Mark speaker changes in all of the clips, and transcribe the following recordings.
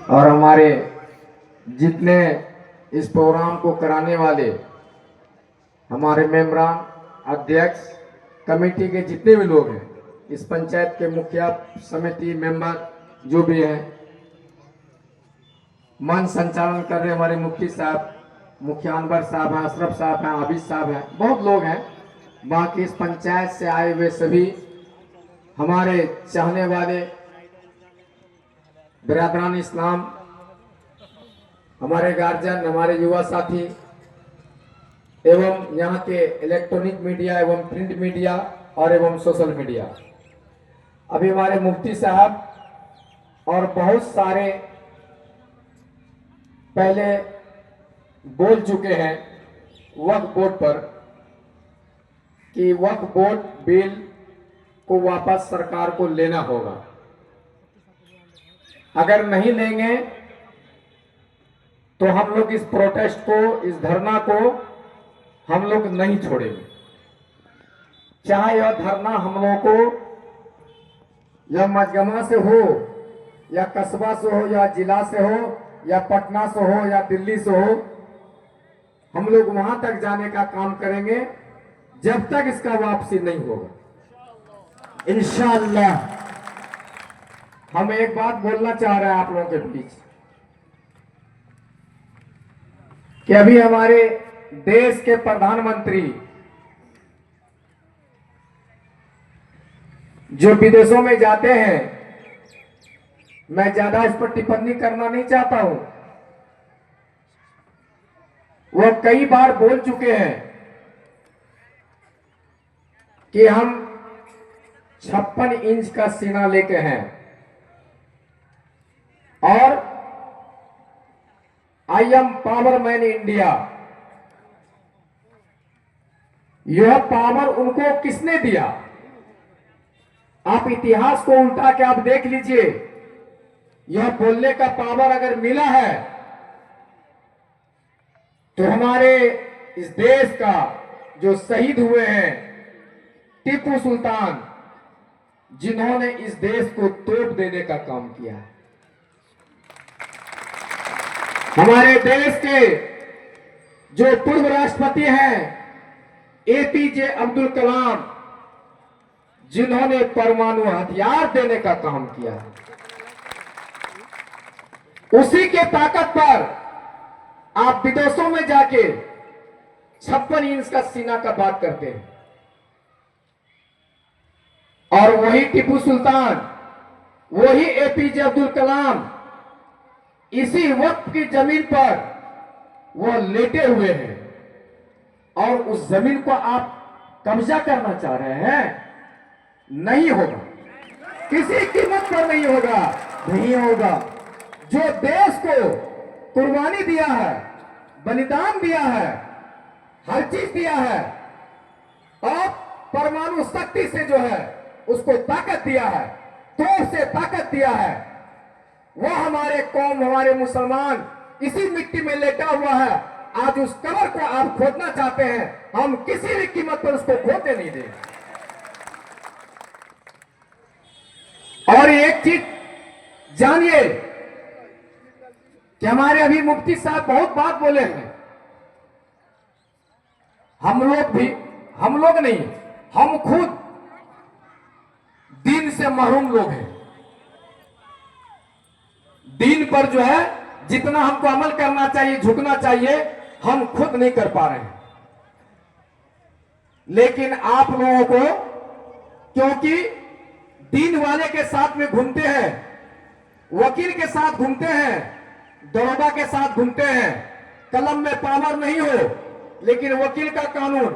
Speaker 1: और हमारे जितने इस प्रोग्राम को कराने वाले हमारे मेंबरान, अध्यक्ष, कमेटी के जितने भी लोग हैं, इस पंचायत के मुखिया, समिति मेंबर जो भी हैं, मन संचालन कर रहे हमारे मुफ्ती साहब, मुखिया अनवर साहब हैं, अशरफ साहब हैं, आबिद साहब हैं, बहुत लोग हैं। बाकी इस पंचायत से आए हुए सभी हमारे चाहने वाले बिरादरान इस्लाम, हमारे गार्जियन, हमारे युवा साथी एवं यहाँ के इलेक्ट्रॉनिक मीडिया एवं प्रिंट मीडिया और एवं सोशल मीडिया, अभी हमारे मुफ्ती साहब और बहुत सारे पहले बोल चुके हैं वक्फ बोर्ड पर कि वक्फ बोर्ड बिल को वापस सरकार को लेना होगा। अगर नहीं लेंगे तो हम लोग इस प्रोटेस्ट को, इस धरना को हम लोग नहीं छोड़ेंगे। चाहे यह धरना हम लोगों को या मजगमा से हो, या कस्बा से हो, या जिला से हो, या पटना से हो, या दिल्ली से हो, हम लोग वहां तक जाने का काम करेंगे जब तक इसका वापसी नहीं होगा। इंशाअल्लाह। हम एक बात बोलना चाह रहे हैं आप लोगों के बीच कि अभी हमारे देश के प्रधानमंत्री जो विदेशों में जाते हैं, मैं ज्यादा इस पर टिप्पणी करना नहीं चाहता हूं, वो कई बार बोल चुके हैं कि हम 56 इंच का सीना लेके हैं और I am power man India. यह पावर उनको किसने दिया? आप इतिहास को उल्टा के आप देख लीजिए। यह बोलने का पावर अगर मिला है तो हमारे इस देश का जो शहीद हुए हैं टीपू सुल्तान, जिन्होंने इस देश को तोड़ देने का काम किया है। हमारे देश के जो पूर्व राष्ट्रपति हैं एपीजे अब्दुल कलाम, जिन्होंने परमाणु हथियार देने का काम किया है, उसी के ताकत पर आप विदेशों में जाके 56 इंच का सीना का बात करते हैं। और वही टीपू सुल्तान, वही एपीजे अब्दुल कलाम इसी वक्त की जमीन पर वो लेटे हुए हैं और उस जमीन को आप कब्जा करना चाह रहे हैं। नहीं होगा, किसी कीमत पर नहीं होगा, नहीं होगा। जो देश को कुर्बानी दिया है, बलिदान दिया है, हर चीज दिया है और परमाणु शक्ति से जो है उसको ताकत दिया है, तोड़ से ताकत दिया है, वो हमारे कौम, हमारे मुसलमान इसी मिट्टी में लेटा हुआ है। आज उस कब्र को आप खोदना चाहते हैं, हम किसी भी कीमत पर उसको खोदने नहीं देंगे। और एक चीज जानिए कि हमारे अभी मुफ्ती साहब बहुत बात बोले हैं। हम लोग नहीं, हम खुद दीन से महरूम लोग हैं। दीन पर जो है जितना हमको अमल करना चाहिए, झुकना चाहिए, हम खुद नहीं कर पा रहे हैं। लेकिन आप लोगों को, क्योंकि दीन वाले के साथ में घूमते हैं, वकील के साथ घूमते हैं, दरोगा के साथ घूमते हैं, कलम में पावर नहीं हो, लेकिन वकील का कानून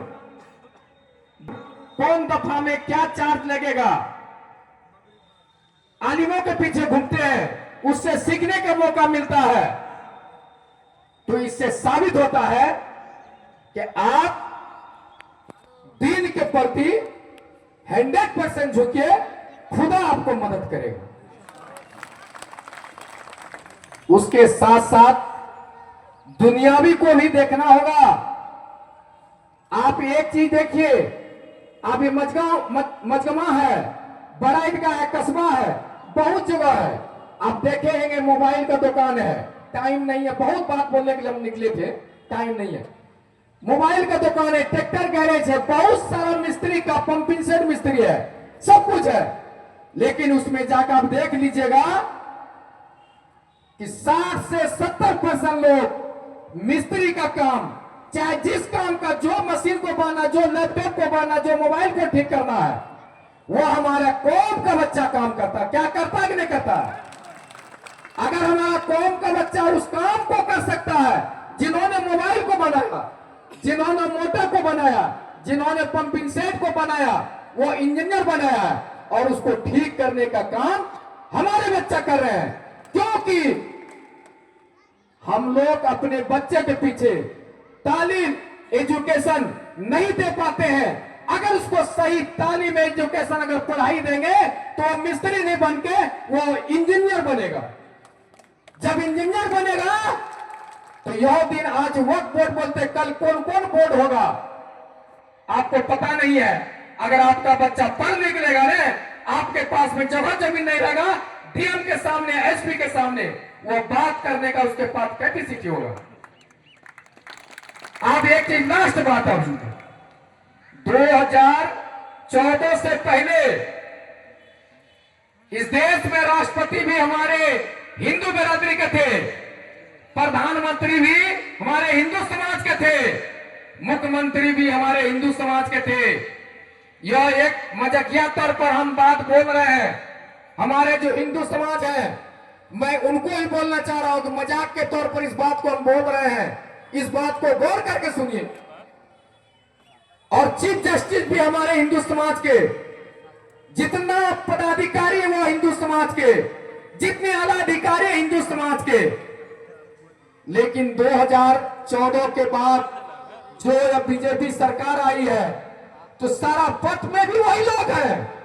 Speaker 1: कौन दफा में क्या चार्ज लगेगा, आलिमों के पीछे घूमते हैं, उससे सीखने का मौका मिलता है। तो इससे साबित होता है कि आप दीन के प्रति 100% झुकिए, खुदा आपको मदद करेगा। उसके साथ साथ दुनियावी को भी देखना होगा। आप एक चीज देखिए, अभी मजगमा है, बड़ा ईदगाह है, कस्बा है, बहुत जगह है, आप देखे होंगे मोबाइल का दुकान है, टाइम नहीं है, बहुत बात बोलने के लिए हम निकले थे, टाइम नहीं है। मोबाइल का दुकान है, ट्रैक्टर गैरेज है, बहुत सारा मिस्त्री का, पंपिंग सेट मिस्त्री है, सब कुछ है। लेकिन उसमें जाकर आप देख लीजिएगा कि 60 से 70% लोग मिस्त्री का काम, चाहे जिस काम का, जो मशीन को बनाना, जो लैपटॉप को बनाना, जो मोबाइल को ठीक करना है, वो हमारा कौम का बच्चा काम करता। क्या करता कि नहीं करता? अगर हमारा कौम का बच्चा उस काम को कर सकता है, जिन्होंने मोबाइल को बनाया, जिन्होंने मोटर को बनाया, जिन्होंने पंपिंग सेट को बनाया, वो इंजीनियर बनाया है, और उसको ठीक करने का काम हमारे बच्चा कर रहे हैं। क्योंकि हम लोग अपने बच्चे के पीछे तालीम, एजुकेशन नहीं दे पाते हैं। अगर उसको सही तालीम, एजुकेशन, अगर पढ़ाई देंगे तो वो मिस्त्री नहीं बन के वो इंजीनियर बनेगा। जब इंजीनियर बनेगा तो यह दिन, आज वक्त बोर्ड बोलते, कल कौन कौन बोर्ड होगा आपको पता नहीं है। अगर आपका बच्चा पढ़ निकलेगा ना, आपके पास में जगह जमीन नहीं रहेगा, डीएम के सामने, एसपी के सामने वो बात करने का उसके पास कैपेसिटी होगा। आप एक चीज लास्ट बात आप सुनिए, 2014 से पहले इस देश में राष्ट्रपति भी हमारे हिंदू बिरादरी के थे, प्रधानमंत्री भी हमारे हिंदू समाज के थे, मुख्यमंत्री भी हमारे हिंदू समाज के थे। यह एक मजाकिया तौर पर हम बात बोल रहे हैं। हमारे जो हिंदू समाज है, मैं उनको ही बोलना चाह रहा हूं कि मजाक के तौर पर इस बात को हम बोल रहे हैं, इस बात को गौर करके सुनिए। और चीफ जस्टिस भी हमारे हिंदू समाज के, जितना पदाधिकारी है वो हिंदू समाज के, जितने आला अधिकारी है हिंदू समाज के। लेकिन 2014 के बाद जो अब बीजेपी सरकार आई है, तो सारा पथ में भी वही लोग हैं।